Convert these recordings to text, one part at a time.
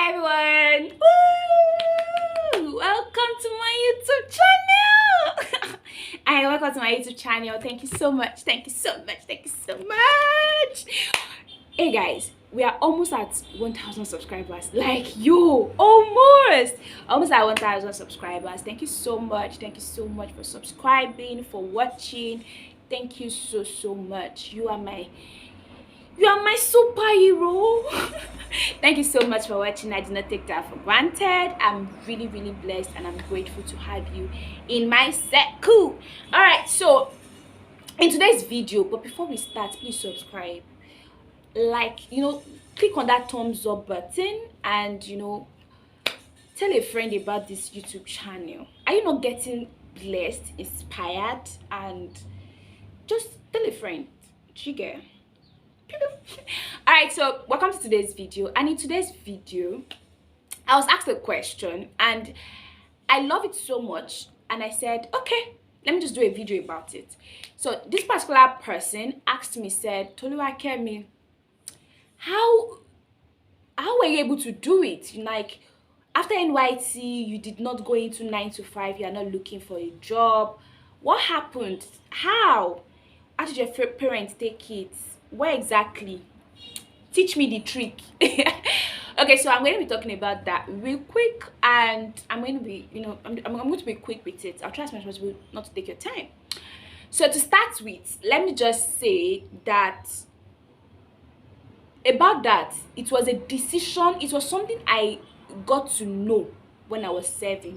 Hi everyone! Woo! Welcome to my YouTube channel! Hi, welcome to my YouTube channel. Thank you so much. Thank you so much. Thank you so much. Hey guys, we are almost at 1,000 subscribers. Like you, almost at 1,000 subscribers. Thank you so much. Thank you so much for subscribing, for watching. Thank you so much. You are my superhero. Thank you so much for watching. I do not take that for granted. I'm really blessed and I'm grateful to have you in my circle. All right, so in today's video, but before we start, please subscribe, like, click on that thumbs up button, and tell a friend about this YouTube channel. Are you not getting blessed, inspired? And just tell a friend. Trigger. All right, so welcome to today's video. And in today's video, I was asked a question and I love it so much, and I said, okay, let me just do a video about it. So this particular person asked me, said, Toluwakemi, how were you able to do it? Like, after NYSC, you did not go into 9 to 5, you are not looking for a job. What happened? How did your parents take it? Where exactly? Teach me the trick. Okay, so I'm going to be talking about that real quick, and I'm going to be, I'm going to be quick with it. I'll try as much as possible not to take your time. So to start with, let me just say that about that, it was a decision. It was something I got to know when I was 7.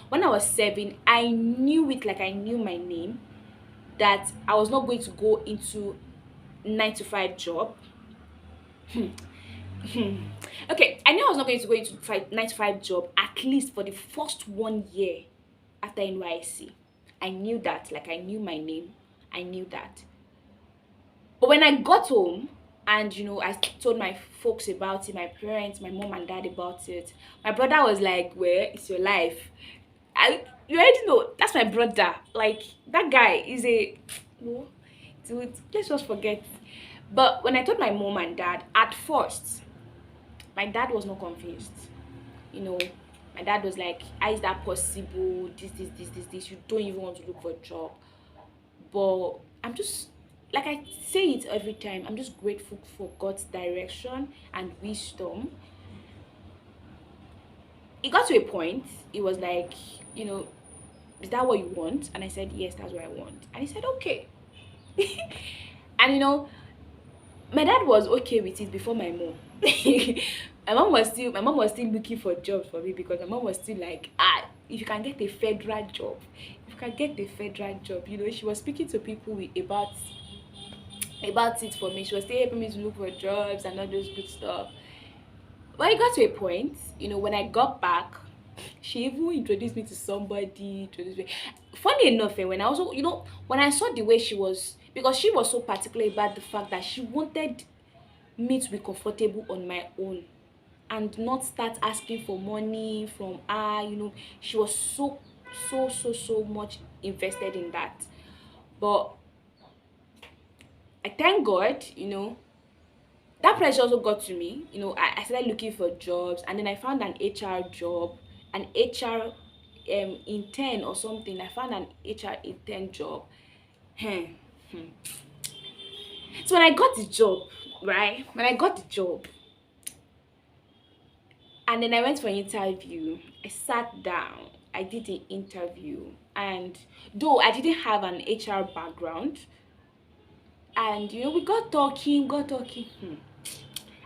When I was 7, I knew it like I knew my name, that I was not going to go into 9 to 5 job. Okay, I knew I was not going to go into 9 to 5 job, at least for the first 1 year after NYSC. I knew that, like I knew my name. I knew that. But when I got home and I told my folks about it, my parents, my mom and dad about it, my brother was like, "Where is your life?" You already know that's my brother. Like, that guy is a no. Dude, let's just forget. But when I told my mom and dad, at first, my dad was not convinced. My dad was like, how is that possible? This. You don't even want to look for a job. But I'm just, like I say it every time, I'm just grateful for God's direction and wisdom. It got to a point, it was like, is that what you want? And I said, yes, that's what I want. And he said, okay. And my dad was okay with it before my mom. my mom was still looking for jobs for me, because my mom was still like, if you can get a federal job, she was speaking to people about it for me. She was still helping me to look for jobs and all those good stuff. But it got to a point, when I got back, she even introduced me to somebody. Funny enough, when I also, when I saw the way she was, because she was so particular about the fact that she wanted me to be comfortable on my own and not start asking for money from her. She was so much invested in that. But I thank God, that pressure also got to me. I started looking for jobs, and then I found an HR job, an HR intern or something. I found an HR intern job. So when I got the job, right? And then I went for an interview. I sat down. I did the interview, and though I didn't have an HR background, and we got talking.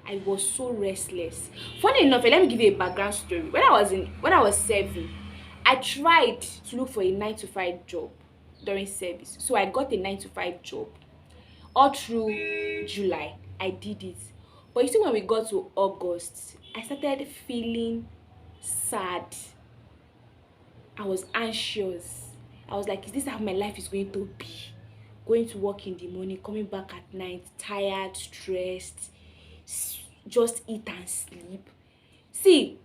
I was so restless. Funny enough, let me give you a background story. When I was 7, I tried to look for a 9 to 5 job during service. So I got a 9 to 5 job. All through July, I did it. But you see, when we got to August, I started feeling sad. I was anxious. I was like, is this how my life is going to be? Going to work in the morning, coming back at night, tired, stressed, just eat and sleep. See,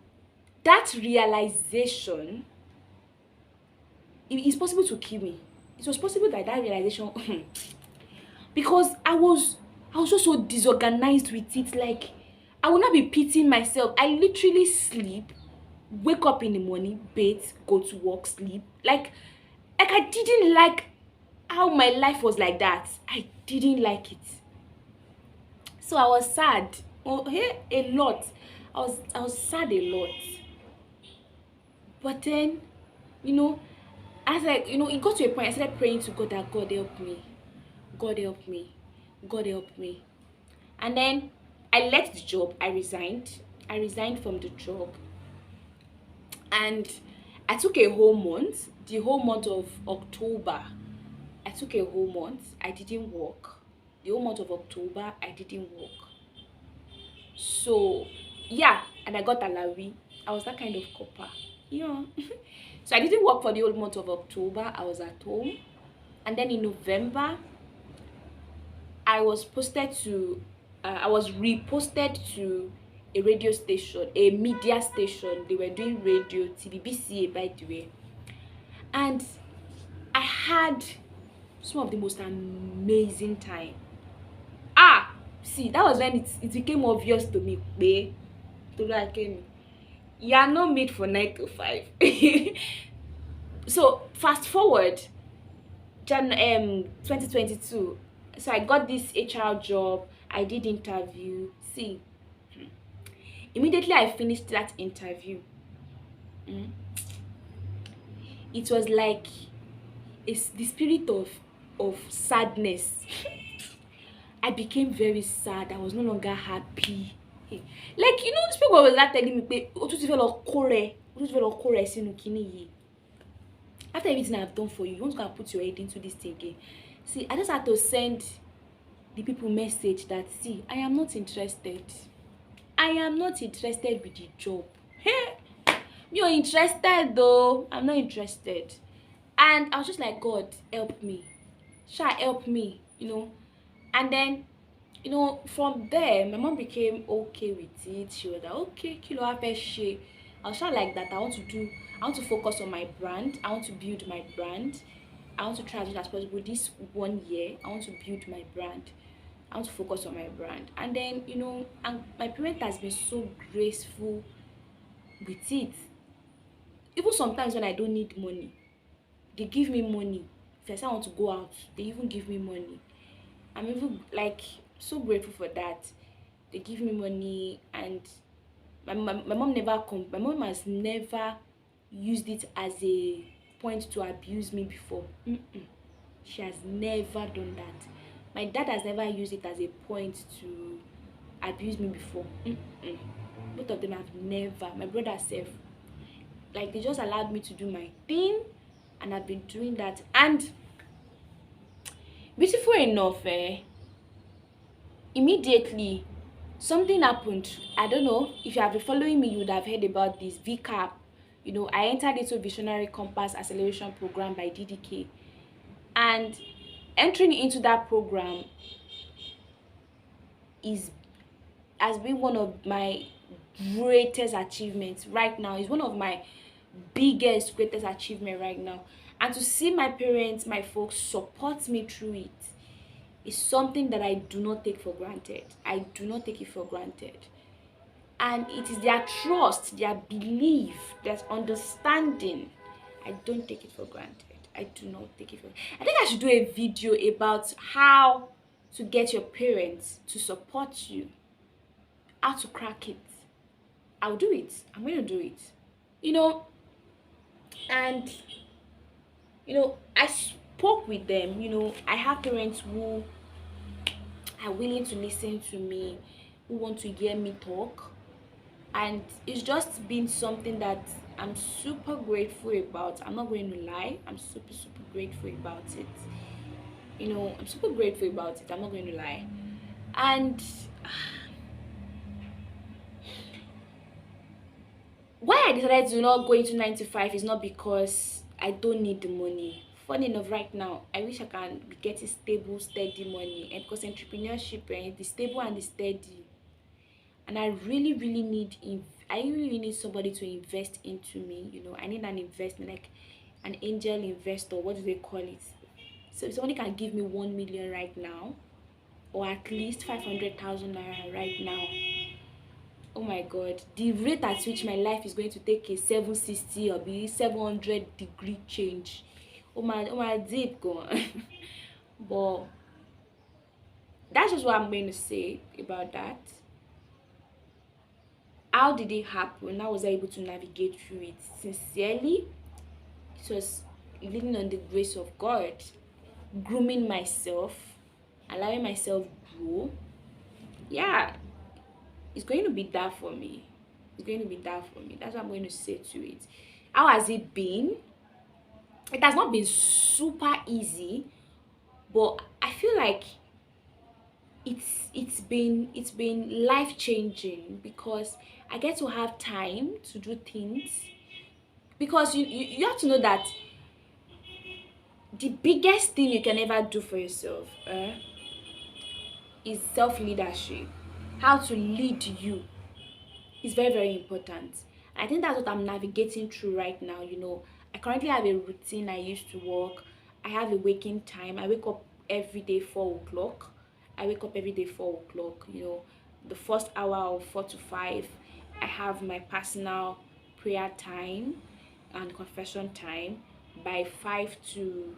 that realization, it's possible to kill me. It was possible that realization because I was just so disorganized with it. Like, I will not be pitying myself. I literally sleep, wake up in the morning, bathe, go to work, sleep. Like I didn't like how my life was like that. I didn't like it. So I was sad. Oh, hey, a lot. I was sad a lot. But then, you know, as it got to a point I started praying to God that God help me. God help me. God help me. And then I left the job. I resigned. I resigned from the job. And I took a whole month, the whole month of October. I took a whole month. I didn't work. The whole month of October, I didn't work. So, yeah, and I got alawi. I was that kind of copper. Yeah. So I didn't work for the whole month of October. I was at home. And then in November, I was reposted to a radio station, a media station. They were doing radio, TVBCA, by the way. And I had some of the most amazing time. See, that was when it became obvious to me, babe. To like me, you are not made for 9 to 5. So fast forward, 2022. So I got this HR job. I did interview. See, immediately I finished that interview. mm, it was like it's the spirit of sadness. I became very sad. I was no longer happy. Like, these people were like telling me, pé, "O tún ti fẹ́ lọ kó rẹ, o tún ti fẹ́ lọ kó rẹ sínú kíní yìí." After everything I've done for you, you want to go and put your head into this thing again. See, I just had to send the people message that, see, I am not interested. I am not interested with the job. Hey, you're interested though. I'm not interested. And I was just like, God, help me. Sha, help me, And then, from there, my mom became okay with it. She was like, okay, kilo she. I was sure like that. I want to focus on my brand. I want to build my brand. I want to try as much as possible this 1 year. I want to build my brand. I want to focus on my brand. And then, and my parent has been so graceful with it. Even sometimes when I don't need money, they give me money. If I say I want to go out, they even give me money. I'm even like so grateful for that. They give me money, and my mom my mom has never used it as a point to abuse me before. She has never done that. My dad has never used it as a point to abuse me before. Both of them have never. My brother self, like, they just allowed me to do my thing, and I've been doing that. And beautiful enough, immediately something happened. I don't know if you have been following me, you would have heard about this VCAP. I entered into Visionary Compass Acceleration Program by DDK, and entering into that program has been one of my greatest achievements right now. It's one of my greatest achievement right now. And to see my parents, my folks support me through it is something that I do not take for granted. I do not take it for granted. And it is their trust, their belief, their understanding. I don't take it for granted. I do not take it for granted. I think I should do a video about how to get your parents to support you, how to crack it. I'll do it. I'm going to do it. And I spoke with them. I have parents who are willing to listen to me, who want to hear me talk, and it's just been something that I'm super grateful about. I'm not going to lie. I'm super grateful about it. I'm super grateful about it. I'm not going to lie. And why I decided to not go into 9 to 5 is not because I don't need the money. Funny enough, right now, I wish I can be getting stable, steady money. And because entrepreneurship, the stable and the steady. And I really need somebody to invest into me. I need an investment, like an angel investor. What do they call it? So if somebody can give me 1 million right now, or at least 500,000 naira right now, Oh my god, the rate at which my life is going to take a 760 or be 700-degree change. Oh my deep gone. But that's just what I'm going to say about that. How did it happen? How was I able to navigate through it? Sincerely, it was leaning on the grace of God, grooming myself, allowing myself grow. Yeah, it's going to be that for me. It's going to be that for me. That's what I'm going to say to it. How has it been? It has not been super easy, but I feel like it's been life changing because I get to have time to do things. Because you have to know that the biggest thing you can ever do for yourself is self leadership. How to lead you is very, very important. I think that's what I'm navigating through right now. I currently have a routine I used to work. I have a waking time. I wake up every day 4 o'clock. I wake up every day 4 o'clock. The first hour of 4 to 5, I have my personal prayer time and confession time. By 5 to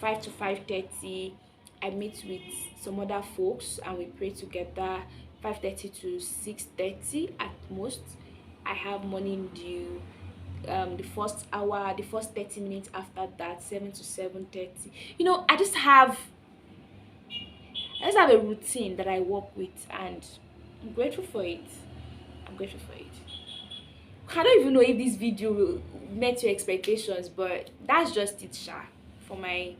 5:30, I meet with some other folks and we pray together. 5:30 to 6:30 at most. I have morning dew. The first 30 minutes after that, 7 to 7:30. I just have a routine that I work with, and I'm grateful for it. I'm grateful for it. I don't even know if this video will met your expectations, but that's just it, sha. For my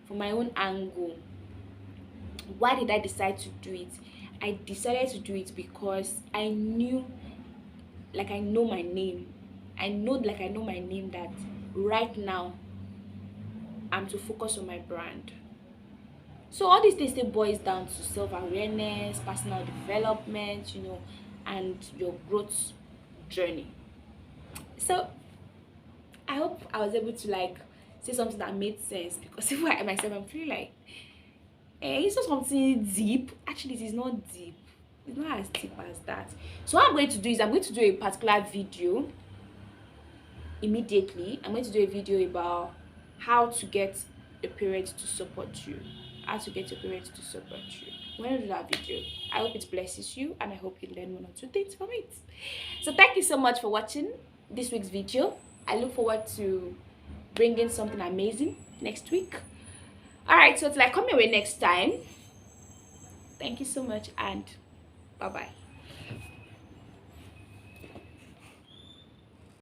own angle. Why did I decide to do it? I decided to do it because I knew, like, I know my name. I know my name that right now I'm to focus on my brand. So all these things still boils down to self-awareness, personal development, and your growth journey. So I hope I was able to say something that made sense, because if I myself I'm feeling like it's not something deep. Actually, it is not deep. It's not as deep as that. So what I'm going to do is I'm going to do a particular video immediately. I'm going to do a video about how to get your parents to support you. How to get your parents to support you. I'm going to do that video. I hope it blesses you and I hope you learn one or two things from it. So thank you so much for watching this week's video. I look forward to bringing something amazing next week. Alright, so till I come your way next time, thank you so much and bye bye.